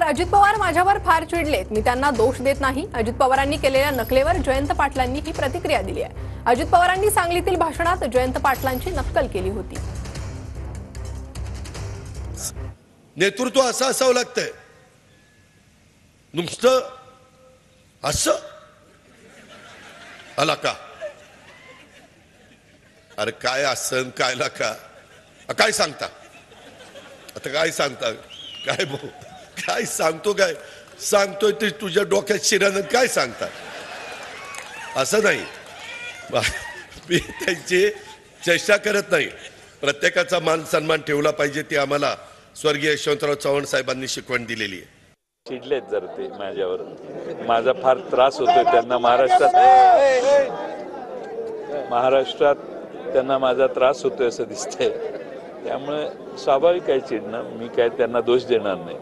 अजित पवार माझ्यावर फार चिडलेत, मी त्यांना दोष देत नाही. अजित पवारांनी केलेल्या नकलेवर जयंत पाटलांनी ही प्रतिक्रिया दिली आहे. अजित पवारांनी सांगलीतील भाषणात जयंत पाटलांची नक्कल केली होती. नेतृत्व असं असावं लागतंय, नुसतं असं आला का? अरे काय असं काय का काय सांगता? आता काय सांगता? काय काय सांगतो? काय सांगतोय ते तुझ्या डोक्यात शिरानं काय सांगता? असं नाही, मी त्यांची चेष्टा करत नाही. प्रत्येकाचा मान सन्मान ठेवला पाहिजे, ती आम्हाला स्वर्गीय यशवंतराव चव्हाण साहेबांनी शिकवण दिलेली आहे. चिडलेत जर ते माझ्यावर, माझा फार त्रास होतोय त्यांना. महाराष्ट्रात त्यांना माझा त्रास होतोय असं दिसतंय. त्यामुळे स्वाभाविक आहे चिडणं. मी काय त्यांना दोष देणार नाही.